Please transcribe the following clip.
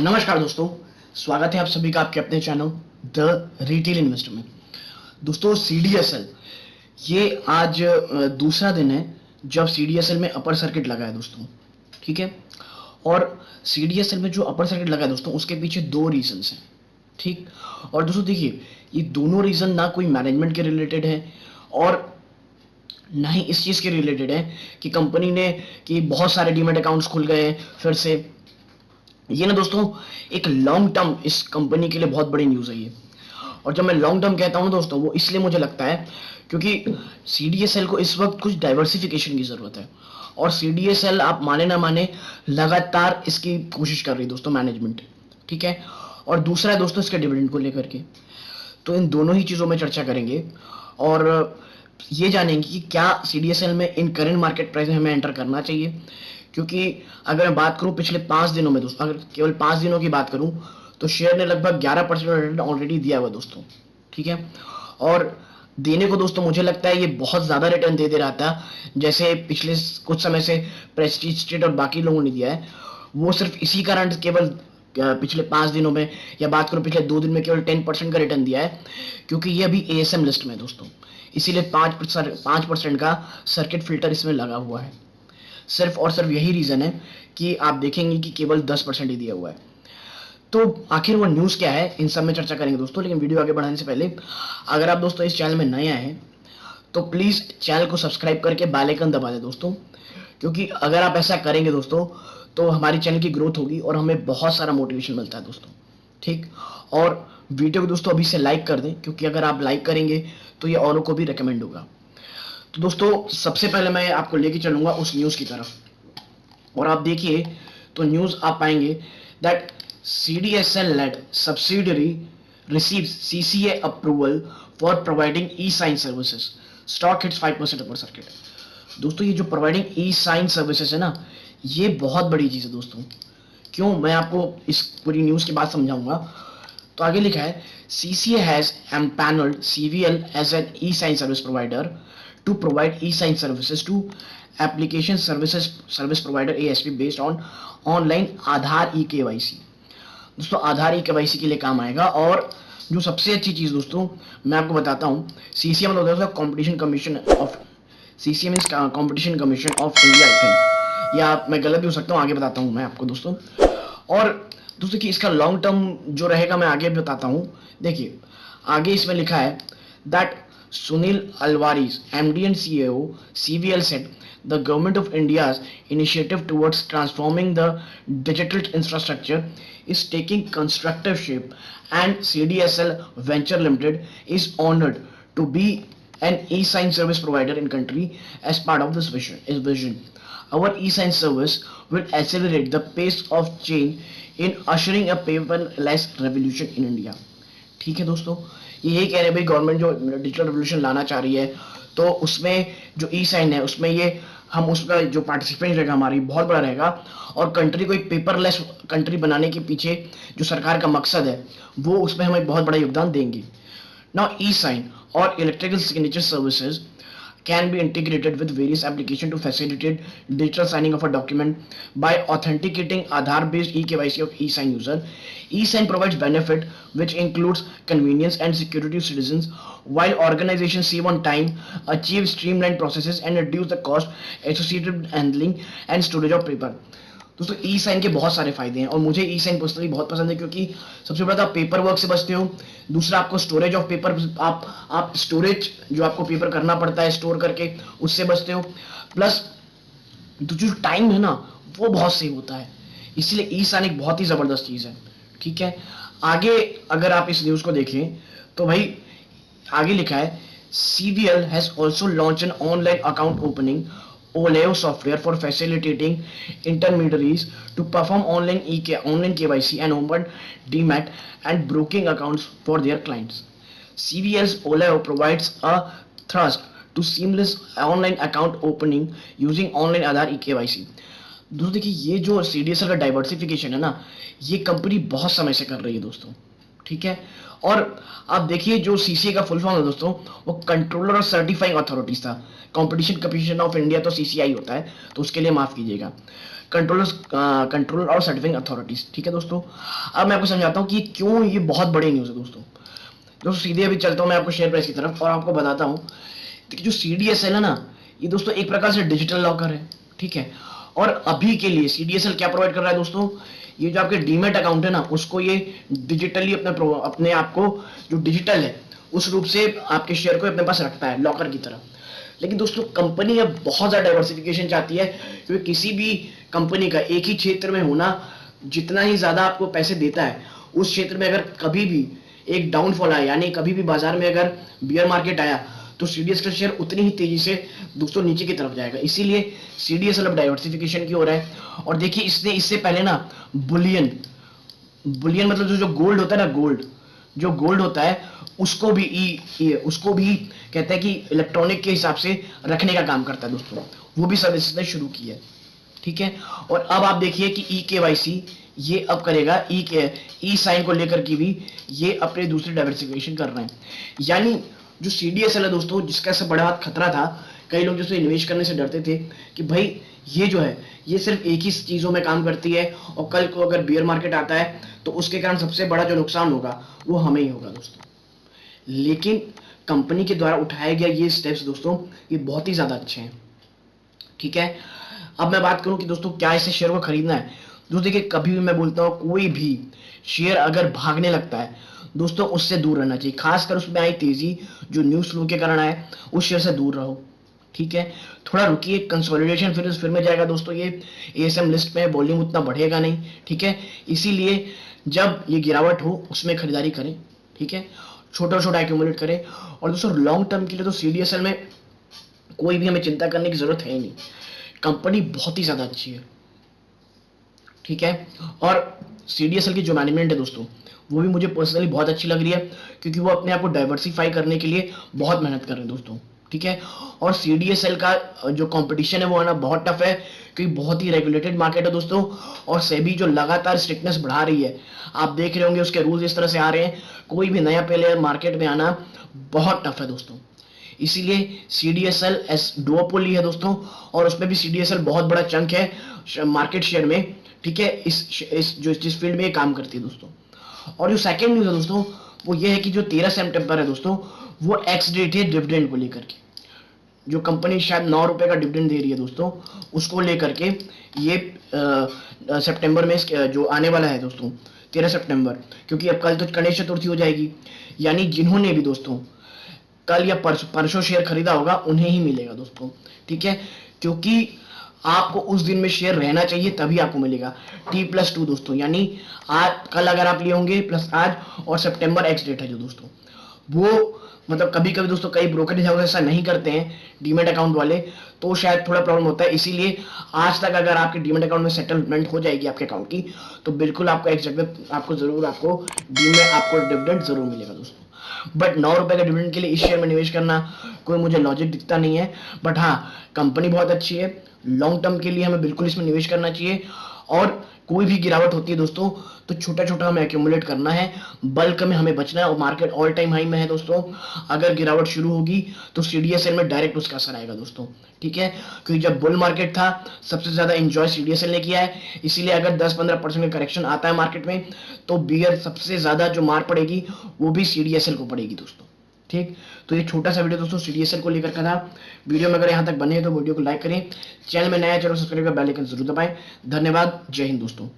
नमस्कार दोस्तों, स्वागत है आप सभी का आपके अपने चैनल द रिटेल इन्वेस्टर में। दोस्तों सीडीएसएल ये आज दूसरा दिन है जब सीडीएसएल में अपर सर्किट लगा है दोस्तों, ठीक है। और सीडीएसएल में जो अपर सर्किट लगा है दोस्तों, उसके पीछे दो रीजंस हैं, ठीक। और दोस्तों देखिए, ये दोनों रीजन ना कोई मैनेजमेंट के रिलेटेड है और ना ही इस चीज़ के रिलेटेड है कि कंपनी ने कि बहुत सारे डीमेट अकाउंट्स खुल गए हैं फिर से। ये ना दोस्तों एक लॉन्ग टर्म इस कंपनी के लिए बहुत बड़ी न्यूज़ है ये। और जब मैं लॉन्ग टर्म कहता हूँ ना दोस्तों, वो इसलिए मुझे लगता है क्योंकि सीडीएसएल को इस वक्त कुछ डाइवर्सिफिकेशन की ज़रूरत है। और सीडीएसएल आप माने ना माने लगातार इसकी कोशिश कर रही है दोस्तों मैनेजमेंट, ठीक है। और दूसरा है दोस्तों इसके डिविडेंड को लेकर के। तो इन दोनों ही चीज़ों में चर्चा करेंगे और ये जानेंगे कि क्या सीडीएसएल में इन करंट मार्केट प्राइस में हमें एंटर करना चाहिए। क्योंकि अगर मैं बात करूं पिछले 5 दिनों में दोस्तों, अगर केवल 5 दिनों की बात करूं तो शेयर ने लगभग 11% रिटर्न ऑलरेडी दिया हुआ दोस्तों, ठीक है। और देने को दोस्तों मुझे लगता है ये बहुत ज़्यादा रिटर्न दे रहा था, जैसे पिछले कुछ समय से प्रेस्टीज स्टेट और बाकी लोगों ने दिया है। वो सिर्फ इसी कारण केवल पिछले 5 दिनों में या बात करो पिछले 2 दिन में केवल 10% का रिटर्न दिया है, क्योंकि ये अभी एएसएम लिस्ट में है दोस्तों, इसीलिए 5% का सर्किट फिल्टर इसमें लगा हुआ है। सिर्फ और सिर्फ यही रीज़न है कि आप देखेंगे कि केवल 10% ही दिया हुआ है। तो आखिर वो न्यूज़ क्या है, इन सब में चर्चा करेंगे दोस्तों। लेकिन वीडियो आगे बढ़ाने से पहले अगर आप दोस्तों इस चैनल में नए आए हैं तो प्लीज़ चैनल को सब्सक्राइब करके बेल आइकन दबा दें दोस्तों, क्योंकि अगर आप ऐसा करेंगे दोस्तों तो हमारी चैनल की ग्रोथ होगी और हमें बहुत सारा मोटिवेशन मिलता है दोस्तों, ठीक। और वीडियो को दोस्तों अभी से लाइक कर दें, क्योंकि अगर आप लाइक करेंगे तो ये औरों को भी रिकमेंड होगा। तो दोस्तों सबसे पहले मैं आपको लेके चलूंगा उस न्यूज़ की तरफ। और आप देखिए तो न्यूज़ आप पाएंगे that CDSL led subsidiary receives CCA approval for providing e-sign services. Stock hits 5% upper circuit. दोस्तों ये जो प्रोवाइडिंग ई साइन सर्विसेज है ना, ये बहुत बड़ी चीज़ है दोस्तों। क्यों, मैं आपको इस पूरी न्यूज़ के बाद समझाऊंगा। तो आगे लिखा है CCA has empaneled CVL as an e-sign service provider to provide e-sign services to application service provider ASP based on online Aadhaar e-KYC। दोस्तों आधार ई-KYC के लिए काम आएगा। और जो सबसे अच्छी चीज़ दोस्तों मैं आपको बताता हूँ, सीसीएम मतलब होता है competition commission of, CCM is competition commission of India I think, या मैं गलत भी हो सकता हूँ, आगे बताता हूँ मैं आपको दोस्तों। और दोस्तों कि इसका लॉन्ग टर्म जो रहेगा मैं आगे बताता हूँ। देखिए आगे इसमें लिखा है that Sunil Alvares, MD and CEO, CVL said the government of India's initiative towards transforming the digital infrastructure is taking constructive shape, and CDSL Venture Limited is honored to be an e-sign service provider in country as part of this vision. Our e-sign service will accelerate the pace of change in ushering a paperless revolution in India. ठीक है दोस्तों, ये यही कह रहे हैं भाई government जो डिजिटल रेवोल्यूशन लाना चाह रही है, तो उसमें जो ई साइन है उसमें ये हम उसका जो पार्टिसिपेंट रहेगा हमारी बहुत बड़ा रहेगा। और कंट्री को एक पेपरलेस कंट्री बनाने के पीछे जो सरकार का मकसद है वो उसमें हमें बहुत बड़ा योगदान देंगे। नाउ ई साइन और electrical signature services can be integrated with various applications to facilitate digital signing of a document by authenticating Aadhaar-based eKYC of eSign user. eSign provides benefit which includes convenience and security to citizens, while organizations save on time, achieve streamlined processes, and reduce the cost associated with handling and storage of paper. दोस्तों ई sign के बहुत सारे फायदे हैं और मुझे ई sign personally बहुत पसंद है, क्योंकि सबसे पहले तो आप पेपर वर्क से बचते हो, दूसरा आपको स्टोरेज ऑफ पेपर, आप स्टोरेज जो आपको पेपर करना पड़ता है स्टोर करके उससे बचते हो, प्लस जो टाइम है ना वो बहुत सेव होता है। इसलिए ई साइन एक बहुत ही ज़बरदस्त चीज़ है, ठीक है। आगे अगर आप इस न्यूज़ को देखें तो भाई आगे लिखा है CVL has also launched an online account opening Oleo software for facilitating intermediaries to perform online KYC and open DMAT and broking accounts for their clients. CVL's Oleo provides a thrust to seamless online account opening using online Aadhaar eKYC. दोस्तों देखिए ये जो CDSL का diversification है ना, ये company बहुत समय से कर रही है दोस्तों, ठीक है। और आप देखिए जो सीसीए का फुल फॉर्म है दोस्तों, वो कंट्रोलर और सर्टिफाइंग अथॉरिटीज था। कंपटीशन कमीशन ऑफ इंडिया तो सीसीआई होता है, तो उसके लिए माफ कीजिएगा, कंट्रोलर और सर्टिफाइंग अथॉरिटीज। ठीक है दोस्तों, अब मैं आपको समझाता हूँ कि क्यों ये बहुत बड़ी न्यूज़ है दोस्तों। दोस्तों सीधे अभी चलता हूँ मैं आपको शेयर प्राइस की तरफ और आपको बताता हूँ कि जो सीडीएसएल है ना, ये दोस्तों एक प्रकार से डिजिटल लॉकर है। ठीक है, और अभी के लिए सीडीएसएल क्या प्रोवाइड कर रहा है दोस्तों, ये जो आपके डीमेट अकाउंट है ना, उसको ये डिजिटली अपने आप को जो डिजिटल है उस रूप से आपके शेयर को अपने पास रखता है लॉकर की तरह। लेकिन दोस्तों कंपनी अब बहुत ज़्यादा डाइवर्सिफिकेशन चाहती है, क्योंकि किसी भी कंपनी का एक ही क्षेत्र में होना जितना ही ज़्यादा आपको पैसे देता है, उस क्षेत्र में अगर कभी भी एक डाउनफॉल आया, यानी कभी भी बाजार में अगर बियर मार्केट आया, तो सीडीएस का शेयर उतनी ही तेजी से दोस्तों नीचे की तरफ जाएगा। इसीलिए सीडीएसएल अब डाइवर्सिफिकेशन की ओर है। और देखिए इसने इससे पहले ना बुलियन बुलियन मतलब जो गोल्ड होता है ना, जो गोल्ड होता है उसको भी कहते हैं कि इलेक्ट्रॉनिक के हिसाब से रखने का काम करता है दोस्तों, वो भी सर्विस ने शुरू की है। ठीक है, और अब आप देखिए कि ई केवाईसी ये अब करेगा, ई साइन को लेकर के भी ये अपने दूसरे डाइवर्सिफिकेशन कर रहे हैं। यानी जो सीडीएसएल है दोस्तों, जिसका सबसे बड़ा हाथ खतरा था, कई लोग जिसमें इन्वेस्ट करने से डरते थे कि भाई ये जो है ये सिर्फ एक ही चीज़ों में काम करती है और कल को अगर बियर मार्केट आता है तो उसके कारण सबसे बड़ा जो नुकसान होगा वो हमें ही होगा दोस्तों। लेकिन कंपनी के द्वारा उठाए गए ये स्टेप्स दोस्तों, ये बहुत ही ज़्यादा अच्छे हैं। ठीक है, अब मैं बात करूं कि दोस्तों क्या इसे शेयर को खरीदना है। दोस्तों देखिए, कभी भी मैं बोलता हूं कोई भी शेयर अगर भागने लगता है दोस्तों, उससे दूर रहना चाहिए। खासकर उसमें आई तेजी जो न्यूज़ फ्लो के कारण आए, उस शेयर से दूर रहो। ठीक है, थोड़ा रुकिए, कंसोलिडेशन फिर में जाएगा दोस्तों, ये एएसएम लिस्ट में वॉल्यूम उतना बढ़ेगा नहीं। ठीक है, इसीलिए जब ये गिरावट हो उसमें खरीदारी करें। ठीक है, छोटा छोटा एक्यूमुलेट करें। और दोस्तों लॉन्ग टर्म के लिए तो सीडीएसएल में कोई भी हमें चिंता करने की जरूरत है ही नहीं, कंपनी बहुत ही ज्यादा अच्छी है। ठीक है, और सीडीएसएल की जो मैनेजमेंट है दोस्तों, वो भी मुझे पर्सनली बहुत अच्छी लग रही है, क्योंकि वो अपने आप को डाइवर्सिफाई करने के लिए बहुत मेहनत कर रहे हैं दोस्तों। ठीक है, और सीडीएसएल का जो कंपटीशन है वो आना बहुत टफ है, क्योंकि बहुत ही रेगुलेटेड मार्केट है दोस्तों। और सेबी जो लगातार स्ट्रिक्टनेस बढ़ा रही है, आप देख रहे होंगे उसके रूल्स इस तरह से आ रहे हैं, कोई भी नया प्लेयर मार्केट में आना बहुत टफ है दोस्तों। इसीलिए सीडीएसएल एस डुओपोली है दोस्तों, और उसमें भी सीडीएसएल बहुत बड़ा चंक है मार्केट शेयर में। ठीक है, जिस फील्ड में ये काम करती है दोस्तों। और जो सेकंड न्यूज़ है दोस्तों, वो ये है कि जो 13 सितंबर है दोस्तों, वो एक्स डेट है डिविडेंड को लेकर के। जो कंपनी शायद 9 रुपए का डिविडेंड दे रही है दोस्तों, उसको लेकर के ये सितंबर में जो आने वाला है दोस्तों 13 सितंबर, क्योंकि अब कल तो गणेश चतुर्थी हो जाएगी, यानी जिन्होंने भी दोस्तों कल या परसों शेयर खरीदा होगा उन्हें ही मिलेगा दोस्तों। ठीक है, क्योंकि आपको उस दिन में शेयर रहना चाहिए तभी आपको मिलेगा। T+2 दोस्तों, यानी आज कल अगर आप लिए होंगे प्लस आज, और सितंबर एक्स डेट है जो दोस्तों, वो मतलब कभी कभी दोस्तों कई ब्रोकरेज हाउस ऐसा नहीं करते हैं डीमेट अकाउंट वाले, तो शायद थोड़ा प्रॉब्लम होता है। इसीलिए आज तक अगर आपके डीमेट अकाउंट में सेटलमेंट हो जाएगी आपके अकाउंट की, तो बिल्कुल आपको एग्जैक्ट में आपको डीमेट आपको डिविडेंड जरूर मिलेगा दोस्तों। बट 9 रुपए के डिविडेंड के लिए इस शेयर में निवेश करना कोई मुझे लॉजिक दिखता नहीं है। बट हाँ, कंपनी बहुत अच्छी है, लॉन्ग टर्म के लिए हमें बिल्कुल इसमें निवेश करना चाहिए। और कोई भी गिरावट होती है दोस्तों, तो छोटा छोटा हमें एक्यूमुलेट करना है, बल्क में हमें बचना है। और मार्केट ऑल टाइम हाई में है दोस्तों, अगर गिरावट शुरू होगी तो सीडीएसएल में डायरेक्ट उसका असर आएगा दोस्तों। ठीक है, क्योंकि जब बुल मार्केट था सबसे ज्यादा एंजॉय सीडीएसएल ने किया है, इसीलिए अगर 10-15% का करेक्शन आता है मार्केट में, तो बियर सबसे ज्यादा जो मार पड़ेगी वो भी सीडीएसएल को पड़ेगी दोस्तों। ठीक, तो ये छोटा सा वीडियो दोस्तों सीडीएसएल को लेकर का था। वीडियो में अगर यहाँ तक बने हैं तो वीडियो को लाइक करें, चैनल में नया चैनल सब्सक्राइब कर बेल आइकन जरूर दबाएं। धन्यवाद, जय हिंद दोस्तों।